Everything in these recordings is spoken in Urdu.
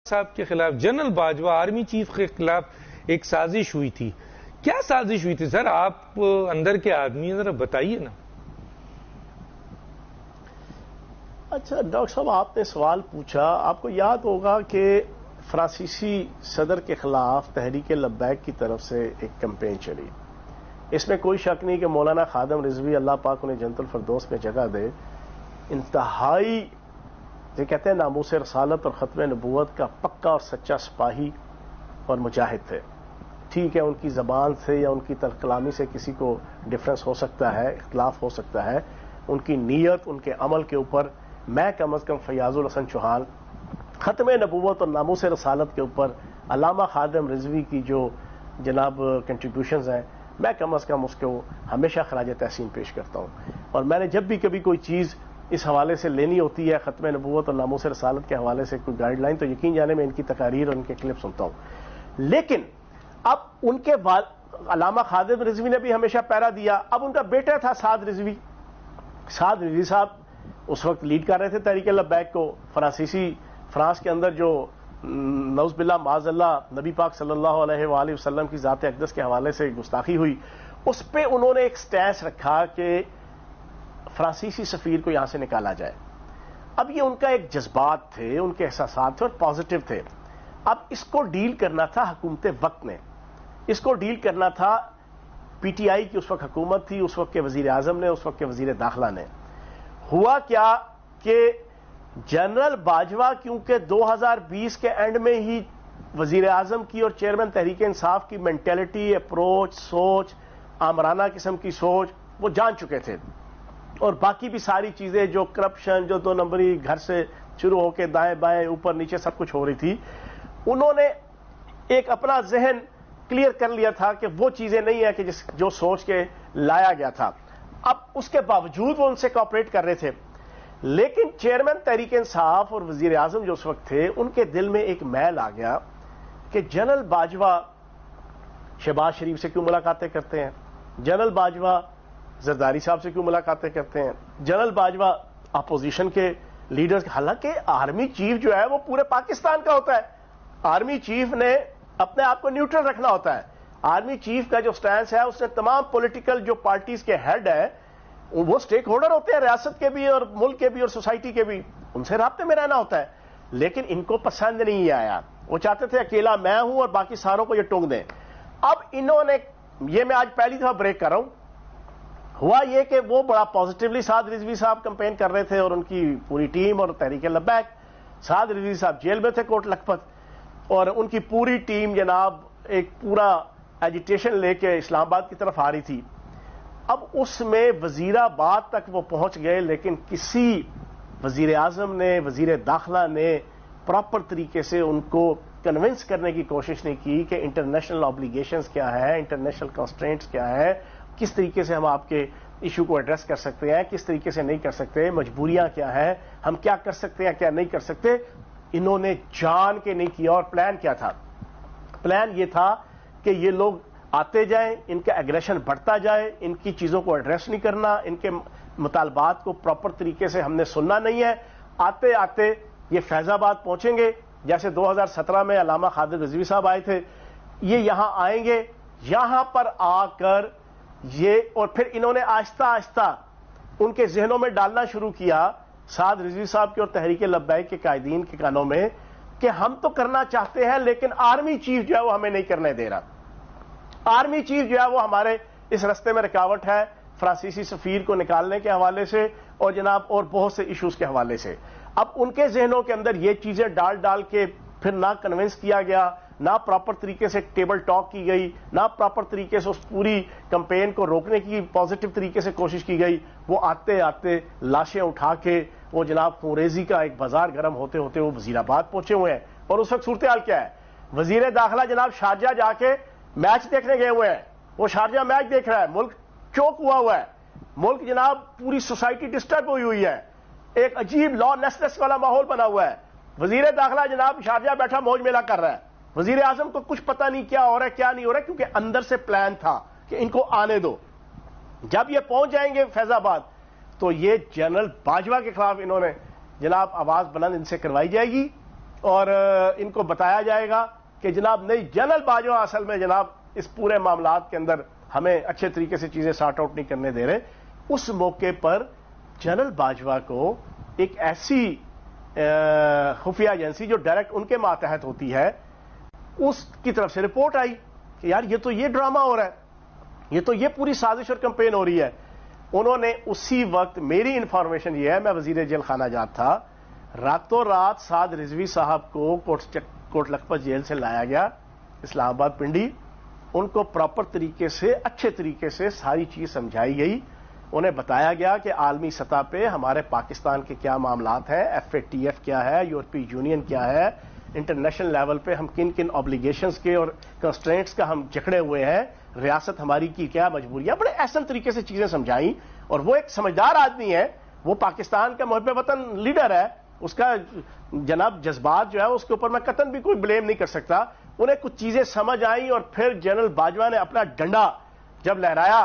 صاحب کے خلاف، جنرل باجوہ آرمی چیف کے خلاف ایک سازش ہوئی تھی. کیا سازش ہوئی تھی سر؟ آپ اندر کے آدمی ذرا بتائیے نا. اچھا ڈاکٹر صاحب، آپ نے سوال پوچھا. آپ کو یاد ہوگا کہ فرانسیسی صدر کے خلاف تحریک لبیک کی طرف سے ایک کمپین چلی. اس میں کوئی شک نہیں کہ مولانا خادم رضوی اللہ پاک انہیں جنت الفردوس میں جگہ دے، انتہائی یہ کہتے ہیں ناموس رسالت اور ختم نبوت کا پکا اور سچا سپاہی اور مجاہد تھے. ٹھیک ہے، ان کی زبان سے یا ان کی تلخ کلامی سے کسی کو ڈفرنس ہو سکتا ہے، اختلاف ہو سکتا ہے. ان کی نیت، ان کے عمل کے اوپر میں کم از کم فیاض الحسن چوہان ختم نبوت اور ناموس رسالت کے اوپر علامہ خادم رضوی کی جو جناب کنٹریبیوشنز ہیں، میں کم از کم اس کو ہمیشہ خراج تحسین پیش کرتا ہوں. اور میں نے جب بھی کبھی کوئی چیز اس حوالے سے لینی ہوتی ہے، ختم نبوت اور ناموس رسالت کے حوالے سے کوئی گائیڈ لائن، تو یقین جانے میں ان کی تقاریر اور ان کے کلپ سنتا ہوں. لیکن اب ان کے علامہ خادم رضوی نے بھی ہمیشہ پیرا دیا. اب ان کا بیٹا تھا سعد رضوی. سعد رضوی صاحب اس وقت لیڈ کر رہے تھے تحریک لبیک کو. فرانس کے اندر جو نعوذ باللہ معاذ اللہ نبی پاک صلی اللہ علیہ وآلہ وسلم کی ذات اقدس کے حوالے سے گستاخی ہوئی، اس پہ انہوں نے ایک سٹینس رکھا کہ فرانسیسی سفیر کو یہاں سے نکالا جائے. اب یہ ان کا ایک جذبات تھے، ان کے احساسات تھے اور پازیٹو تھے. اب اس کو ڈیل کرنا تھا حکومت وقت نے، اس کو ڈیل کرنا تھا پی ٹی آئی کی اس وقت حکومت تھی، اس وقت کے وزیر اعظم نے، اس وقت کے وزیر داخلہ نے. ہوا کیا کہ جنرل باجوہ کیونکہ 2020 کے اینڈ میں ہی وزیر اعظم کی اور چیئرمین تحریک انصاف کی مینٹلٹی، اپروچ، سوچ، آمرانہ قسم کی سوچ وہ جان چکے تھے، اور باقی بھی ساری چیزیں جو کرپشن، جو دو نمبری گھر سے شروع ہو کے دائیں بائیں اوپر نیچے سب کچھ ہو رہی تھی، انہوں نے ایک اپنا ذہن کلیئر کر لیا تھا کہ وہ چیزیں نہیں ہیں کہ جو سوچ کے لایا گیا تھا. اب اس کے باوجود وہ ان سے کوآپریٹ کر رہے تھے. لیکن چیئرمین تحریک انصاف اور وزیر اعظم جو اس وقت تھے، ان کے دل میں ایک میل آ گیا کہ جنرل باجوہ شہباز شریف سے کیوں ملاقاتیں کرتے ہیں، جنرل باجوہ زرداری صاحب سے کیوں ملاقاتیں کرتے ہیں، جنرل باجوہ اپوزیشن کے لیڈرز. حالانکہ آرمی چیف جو ہے وہ پورے پاکستان کا ہوتا ہے. آرمی چیف نے اپنے آپ کو نیوٹرل رکھنا ہوتا ہے. آرمی چیف کا جو سٹینس ہے، اس نے تمام پولیٹیکل جو پارٹیز کے ہیڈ ہے، وہ سٹیک ہولڈر ہوتے ہیں، ریاست کے بھی اور ملک کے بھی اور سوسائٹی کے بھی، ان سے رابطے میں رہنا ہوتا ہے. لیکن ان کو پسند نہیں آیا، وہ چاہتے تھے اکیلا میں ہوں اور باقی ساروں کو یہ ٹونگ دیں. اب انہوں نے، یہ میں آج پہلی دفعہ بریک کر رہا ہوں، ہوا یہ کہ وہ بڑا پازیٹیولی سعد رضوی صاحب کمپین کر رہے تھے اور ان کی پوری ٹیم اور تحریک لبیک. سعد رضوی صاحب جیل میں تھے کوٹ لکھپت، اور ان کی پوری ٹیم جناب ایک پورا ایجیٹیشن لے کے اسلام آباد کی طرف آ رہی تھی. اب اس میں وزیرآباد تک وہ پہنچ گئے، لیکن کسی وزیر اعظم نے، وزیر داخلہ نے پراپر طریقے سے ان کو کنونس کرنے کی کوشش نہیں کی کہ انٹرنیشنل آبلیگیشنز کیا ہے، انٹرنیشنل کنسٹرینٹس کیا ہے، کس طریقے سے ہم آپ کے ایشو کو ایڈریس کر سکتے ہیں، کس طریقے سے نہیں کر سکتے، مجبوریاں کیا ہیں، ہم کیا کر سکتے ہیں کیا نہیں کر سکتے. انہوں نے جان کے نہیں کیا. اور پلان کیا تھا؟ پلان یہ تھا کہ یہ لوگ آتے جائیں، ان کا ایگریشن بڑھتا جائے، ان کی چیزوں کو ایڈریس نہیں کرنا، ان کے مطالبات کو پراپر طریقے سے ہم نے سننا نہیں ہے. آتے آتے یہ فیض آباد پہنچیں گے، جیسے 2017 میں علامہ خادم رضوی صاحب آئے تھے، یہ یہاں آئیں گے. یہاں پر آ کر یہ، اور پھر انہوں نے آہستہ آہستہ ان کے ذہنوں میں ڈالنا شروع کیا، سعد رضوی صاحب کے اور تحریک لبیک کے قائدین کے کانوں میں، کہ ہم تو کرنا چاہتے ہیں لیکن آرمی چیف جو ہے وہ ہمیں نہیں کرنے دے رہا. آرمی چیف جو ہے وہ ہمارے اس رستے میں رکاوٹ ہے، فرانسیسی سفیر کو نکالنے کے حوالے سے اور جناب اور بہت سے ایشوز کے حوالے سے. اب ان کے ذہنوں کے اندر یہ چیزیں ڈال کے پھر نہ کنونس کیا گیا، نہ پراپر طریقے سے ٹیبل ٹاک کی گئی، نہ پراپر طریقے سے اس پوری کمپین کو روکنے کی پازیٹو طریقے سے کوشش کی گئی. وہ آتے آتے لاشیں اٹھا کے وہ جناب خونریزی کا ایک بازار گرم ہوتے ہوتے وہ وزیر آباد پہنچے ہوئے ہیں. اور اس وقت صورتحال کیا ہے؟ وزیر داخلہ جناب شارجہ جا کے میچ دیکھنے گئے ہوئے ہیں. وہ شارجہ میچ دیکھ رہا ہے، ملک چوک ہوا ہے، ملک جناب پوری سوسائٹی ڈسٹرب ہوئی ہے، ایک عجیب لا لیسنس والا ماحول بنا ہوا ہے. وزیر داخلہ جناب شارجہ بیٹھا موج میلہ کر رہا ہے. وزیر اعظم کو کچھ پتہ نہیں کیا ہو رہا ہے کیا نہیں ہو رہا ہے، کیونکہ اندر سے پلان تھا کہ ان کو آنے دو. جب یہ پہنچ جائیں گے فیض آباد تو یہ جنرل باجوہ کے خلاف انہوں نے جناب آواز بلند ان سے کروائی جائے گی اور ان کو بتایا جائے گا کہ جناب نہیں، جنرل باجوہ اصل میں جناب اس پورے معاملات کے اندر ہمیں اچھے طریقے سے چیزیں سارٹ آؤٹ نہیں کرنے دے رہے. اس موقع پر جنرل باجوہ کو ایک ایسی خفیہ ایجنسی جو ڈائریکٹ ان کے ماتحت ہوتی ہے، اس کی طرف سے رپورٹ آئی کہ یار یہ ڈرامہ ہو رہا ہے، یہ پوری سازش اور کمپین ہو رہی ہے. انہوں نے اسی وقت، میری انفارمیشن یہ ہے، میں وزیر جیل خانہ جات تھا، راتوں رات سعد رضوی صاحب کو کوٹ لکھپت جیل سے لایا گیا اسلام آباد پنڈی. ان کو پراپر طریقے سے، اچھے طریقے سے ساری چیز سمجھائی گئی. انہیں بتایا گیا کہ عالمی سطح پہ ہمارے پاکستان کے کیا معاملات ہیں، FATF کیا ہے، یورپی یونین کیا ہے، انٹرنیشنل لیول پہ ہم کن کن آبلیگیشنز کے اور کنسٹرینٹس کا ہم جکڑے ہوئے ہیں، ریاست ہماری کی کیا مجبوریاں، بڑے احسن طریقے سے چیزیں سمجھائیں. اور وہ ایک سمجھدار آدمی ہے، وہ پاکستان کا محب وطن لیڈر ہے، اس کا جناب جذبات جو ہے اس کے اوپر میں قطعاً بھی کوئی بلیم نہیں کر سکتا. انہیں کچھ چیزیں سمجھ آئیں اور پھر جنرل باجوہ نے اپنا ڈنڈا جب لہرایا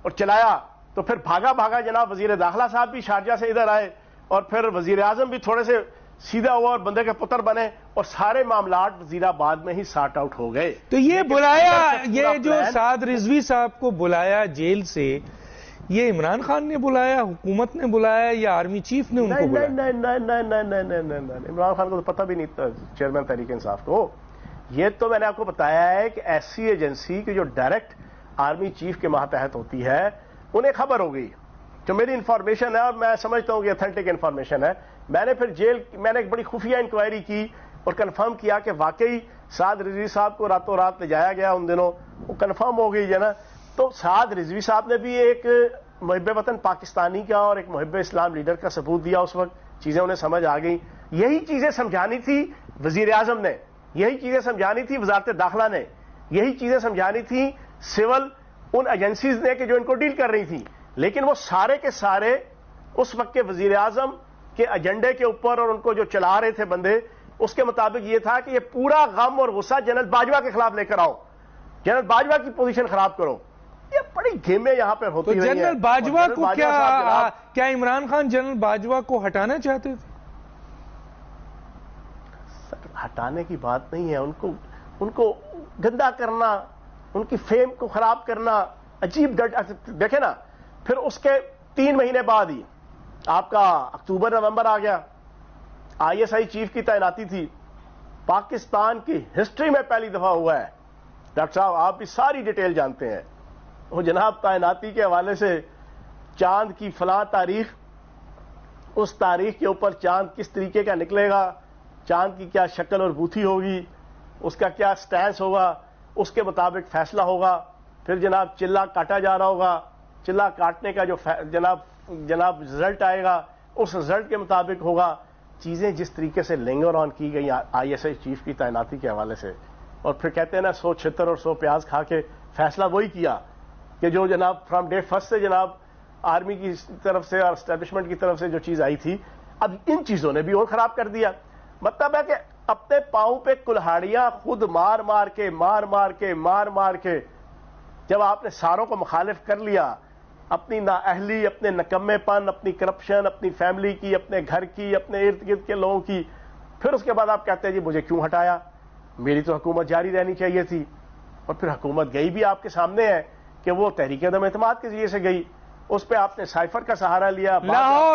اور چلایا تو پھر بھاگا جناب وزیر داخلہ صاحب بھی شارجہ سے ادھر آئے اور پھر وزیر اعظم بھی تھوڑے سے سیدھا ہوا اور بندے کے پتر بنے اور سارے معاملات وزیر آباد میں ہی سارٹ آؤٹ ہو گئے. تو یہ بلایا، یہ جو سعد رضوی صاحب کو بلایا جیل سے، یہ عمران خان نے بلایا، حکومت نے بلایا یا آرمی چیف نے ان کو بلایا؟ نہیں، عمران خان کو تو پتہ بھی نہیں تھا، چیئرمین تحریک انصاف کو. یہ تو میں نے آپ کو بتایا ہے کہ ایسی ایجنسی کی جو ڈائریکٹ آرمی چیف کے ماتحت ہوتی ہے، انہیں خبر ہو گئی، جو میری انفارمیشن ہے اور میں سمجھتا ہوں کہ اتھینٹک انفارمیشن ہے. میں نے پھر میں نے ایک بڑی خفیہ انکوائری کی اور کنفرم کیا کہ واقعی سعد رضوی صاحب کو راتوں رات لے جایا گیا ان دنوں، وہ کنفرم ہو گئی ہے نا. تو سعد رضوی صاحب نے بھی ایک محب وطن پاکستانی کا اور ایک محب اسلام لیڈر کا ثبوت دیا. اس وقت چیزیں انہیں سمجھ آ گئی. یہی چیزیں سمجھانی تھی وزیر اعظم نے، یہی چیزیں سمجھانی تھی وزارت داخلہ نے، یہی چیزیں سمجھانی تھی سول ان ایجنسیز نے کہ جو ان کو ڈیل کر رہی تھی. لیکن وہ سارے کے سارے اس وقت کے وزیر اعظم کے ایجنڈے کے اوپر اور ان کو جو چلا رہے تھے بندے، اس کے مطابق یہ تھا کہ یہ پورا غم اور غصہ جنرل باجوہ کے خلاف لے کر آؤ، جنرل باجوہ کی پوزیشن خراب کرو. یہ بڑی گیمیں یہاں پہ ہوتی ہیں. جنرل باجوہ کو کیا عمران خان جنرل باجوہ کو ہٹانا چاہتے تھے؟ ہٹانے کی بات نہیں ہے، ان کو گندا کرنا، ان کی فیم کو خراب کرنا عجیب. دیکھیں نا، پھر اس کے 3 مہینے بعد ہی آپ کا اکتوبر نومبر آ گیا، ISI چیف کی تعیناتی تھی. پاکستان کی ہسٹری میں پہلی دفعہ ہوا ہے. ڈاکٹر صاحب آپ بھی ساری ڈیٹیل جانتے ہیں. وہ جناب تعیناتی کے حوالے سے چاند کی فلاں تاریخ، اس تاریخ کے اوپر چاند کس طریقے کا نکلے گا، چاند کی کیا شکل اور بوتھی ہوگی، اس کا کیا سٹینس ہوگا، اس کے مطابق فیصلہ ہوگا. پھر جناب چلہ کاٹا جا رہا ہوگا، چلہ کاٹنے کا جو جناب رزلٹ آئے گا اس رزلٹ کے مطابق ہوگا. چیزیں جس طریقے سے لنگر آن کی گئی ISI چیف کی تعیناتی کے حوالے سے، اور پھر کہتے ہیں نا 100 چھتر اور 100 پیاز کھا کے فیصلہ وہی کیا کہ جو جناب فرام ڈے فرسٹ سے جناب آرمی کی طرف سے اور اسٹیبلشمنٹ کی طرف سے جو چیز آئی تھی، اب ان چیزوں نے بھی اور خراب کر دیا. مطلب ہے کہ اپنے پاؤں پہ کلہاڑیاں خود مار مار کے جب آپ نے ساروں کو مخالف کر لیا، اپنی نااہلی، اپنے نکمے پن، اپنی کرپشن، اپنی فیملی کی، اپنے گھر کی، اپنے ارد گرد کے لوگوں کی، پھر اس کے بعد آپ کہتے ہیں جی مجھے کیوں ہٹایا، میری تو حکومت جاری رہنی چاہیے تھی. اور پھر حکومت گئی بھی آپ کے سامنے ہے کہ وہ تحریک عدم اعتماد کے ذریعے سے گئی. اس پہ آپ نے سائفر کا سہارا لیا.